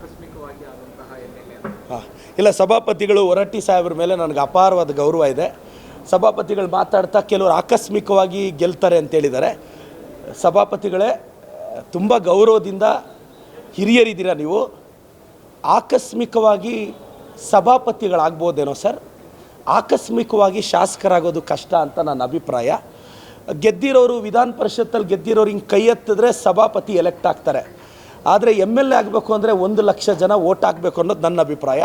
ಆಕಸ್ಮಿಕವಾಗಿ ಆದಂತಹ ಎಮ್.ಎಲ್.ಎ. ಹಾಂ, ಇಲ್ಲ, ಸಭಾಪತಿಗಳು ಹೊರಟ್ಟಿ ಸಾಹೇಬ್ರ ಮೇಲೆ ನನಗೆ ಅಪಾರವಾದ ಗೌರವ ಇದೆ. ಸಭಾಪತಿಗಳು ಮಾತಾಡ್ತಾ ಕೆಲವರು ಆಕಸ್ಮಿಕವಾಗಿ ಗೆಲ್ತಾರೆ ಅಂತೇಳಿದ್ದಾರೆ. ಸಭಾಪತಿಗಳೇ, ತುಂಬ ಗೌರವದಿಂದ ಹಿರಿಯರಿದ್ದೀರ ನೀವು. ಆಕಸ್ಮಿಕವಾಗಿ ಸಭಾಪತಿಗಳಾಗ್ಬೋದೇನೋ ಸರ್, ಆಕಸ್ಮಿಕವಾಗಿ ಶಾಸಕರಾಗೋದು ಕಷ್ಟ ಅಂತ ನನ್ನ ಅಭಿಪ್ರಾಯ. ಗೆದ್ದಿರೋರು, ವಿಧಾನ ಪರಿಷತ್ತಲ್ಲಿ ಗೆದ್ದಿರೋರು ಹಿಂಗೆ ಕೈ ಎತ್ತಿದ್ರೆ ಸಭಾಪತಿ ಎಲೆಕ್ಟ್ ಆಗ್ತಾರೆ. ಆದರೆ ಎಮ್.ಎಲ್.ಎ. ಆಗಬೇಕು ಅಂದರೆ 1,00,000 ಜನ ವೋಟ್ ಹಾಕಬೇಕು ಅನ್ನೋದು ನನ್ನ ಅಭಿಪ್ರಾಯ.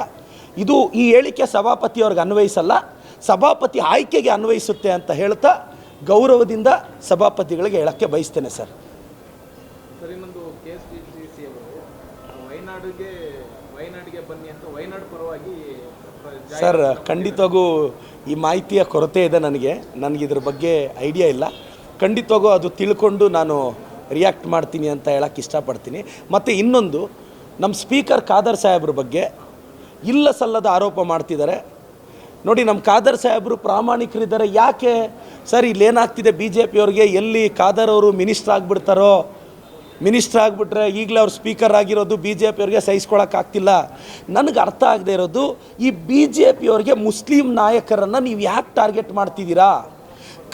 ಈ ಹೇಳಿಕೆ ಸಭಾಪತಿಯವ್ರಿಗೆ ಅನ್ವಯಿಸಲ್ಲ, ಸಭಾಪತಿ ಆಯ್ಕೆಗೆ ಅನ್ವಯಿಸುತ್ತೆ ಅಂತ ಹೇಳ್ತಾ ಗೌರವದಿಂದ ಸಭಾಪತಿಗಳಿಗೆ ಹೇಳೋಕ್ಕೆ ಬಯಸ್ತೇನೆ ಸರ್. ಸರ್, ಇನ್ನೊಂದು KSPCC ಅವರು ವಯನಾಡಿಗೆ ಬನ್ನಿ ಅಂತ ವಯನಾಡು ಪರವಾಗಿ ಸರ್, ಖಂಡಿತವಾಗೂ ಈ ಮಾಹಿತಿಯ ಕೊರತೆ ಇದೆ ನನಗಿದ್ರ ಬಗ್ಗೆ ಐಡಿಯಾ ಇಲ್ಲ. ಖಂಡಿತವಾಗೂ ಅದು ತಿಳ್ಕೊಂಡು ನಾನು ರಿಯಾಕ್ಟ್ ಮಾಡ್ತೀನಿ ಅಂತ ಹೇಳೋಕ್ಕೆ ಇಷ್ಟಪಡ್ತೀನಿ. ಮತ್ತು ಇನ್ನೊಂದು, ನಮ್ಮ ಸ್ಪೀಕರ್ ಖಾದರ್ ಸಾಹೇಬ್ರ ಬಗ್ಗೆ ಇಲ್ಲ ಸಲ್ಲದ ಆರೋಪ ಮಾಡ್ತಿದ್ದಾರೆ. ನೋಡಿ, ನಮ್ಮ ಖಾದರ್ ಸಾಹೇಬರು ಪ್ರಾಮಾಣಿಕರಿದ್ದಾರೆ. ಯಾಕೆ ಸರ್ ಇಲ್ಲೇನಾಗ್ತಿದೆ, BJPಯವ್ರಿಗೆ ಎಲ್ಲಿ ಖಾದರ್ ಅವರು ಮಿನಿಸ್ಟರ್ ಆಗಿಬಿಡ್ತಾರೋ, ಮಿನಿಸ್ಟರ್ ಆಗಿಬಿಟ್ರೆ ಈಗಲೇ ಅವ್ರು ಸ್ಪೀಕರ್ ಆಗಿರೋದು BJPಯವ್ರಿಗೆ ಸಹಿಸ್ಕೊಳಕ್ಕಾಗ್ತಿಲ್ಲ. ನನಗೆ ಅರ್ಥ ಆಗದೆ ಇರೋದು, ಈ BJPಯವ್ರಿಗೆ ಮುಸ್ಲಿಂ ನಾಯಕರನ್ನು ನೀವು ಯಾಕೆ ಟಾರ್ಗೆಟ್ ಮಾಡ್ತಿದ್ದೀರಾ?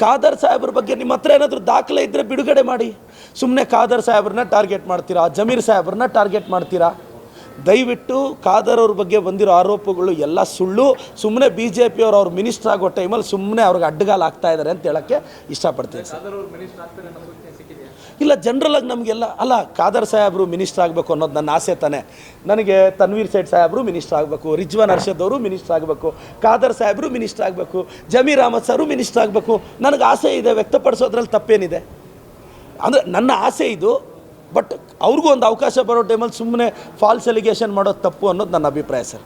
ಖಾದರ್ ಸಾಹೇಬ್ರ ಬಗ್ಗೆ ನಿಮ್ಮ ಹತ್ರ ಏನಾದರೂ ದಾಖಲೆ ಇದ್ದರೆ ಬಿಡುಗಡೆ ಮಾಡಿ. ಸುಮ್ಮನೆ ಖಾದರ್ ಸಾಹೇಬ್ರನ್ನ ಟಾರ್ಗೆಟ್ ಮಾಡ್ತೀರಾ, ಜಮೀರ್ ಸಾಹೇಬ್ರನ್ನ ಟಾರ್ಗೆಟ್ ಮಾಡ್ತೀರಾ? ದಯವಿಟ್ಟು ಖಾದರ್ ಅವ್ರ ಬಗ್ಗೆ ಬಂದಿರೋ ಆರೋಪಗಳು ಎಲ್ಲ ಸುಳ್ಳು. ಸುಮ್ಮನೆ BJPಯವರು ಅವ್ರು ಮಿನಿಸ್ಟರ್ ಆಗೋ ಟೈಮಲ್ಲಿ ಸುಮ್ಮನೆ ಅವ್ರಿಗೆ ಅಡ್ಡಗಾಲ ಆಗ್ತಾ ಇದ್ದಾರೆ ಅಂತ ಹೇಳೋಕ್ಕೆ ಇಷ್ಟಪಡ್ತೀನಿ ಸರ್. ಇಲ್ಲ, ಜನರಲಾಗಿ ನಮಗೆಲ್ಲ ಅಲ್ಲ, ಖಾದರ್ ಸಾಹೇಬರು ಮಿನಿಸ್ಟರ್ ಆಗಬೇಕು ಅನ್ನೋದು ನನ್ನ ಆಸೆ ತಾನೆ. ನನಗೆ ತನ್ವೀರ್ ಸೇಠ್ ಸಾಹೇಬರು ಮಿನಿಸ್ಟರ್ ಆಗಬೇಕು, ರಿಜ್ವಾನ್ ಅರ್ಷದ್ ಅವರು ಮಿನಿಸ್ಟರ್ ಆಗಬೇಕು, ಖಾದರ್ ಸಾಹೇಬರು ಮಿನಿಸ್ಟರ್ ಆಗಬೇಕು, ಜಮೀರ್ ಅಹಮದ್ ಸರು ಮಿನಿಸ್ಟರ್ ಆಗಬೇಕು. ನನಗೆ ಆಸೆ ಇದೆ, ವ್ಯಕ್ತಪಡಿಸೋದ್ರಲ್ಲಿ ತಪ್ಪೇನಿದೆ? ಅಂದರೆ ನನ್ನ ಆಸೆ ಇದು. ಬಟ್ ಅವ್ರಿಗೂ ಒಂದು ಅವಕಾಶ ಬರೋ ಟೈಮಲ್ಲಿ ಸುಮ್ಮನೆ ಫಾಲ್ಸ್ ಎಲಿಗೇಷನ್ ಮಾಡೋದು ತಪ್ಪು ಅನ್ನೋದು ನನ್ನ ಅಭಿಪ್ರಾಯ ಸರ್.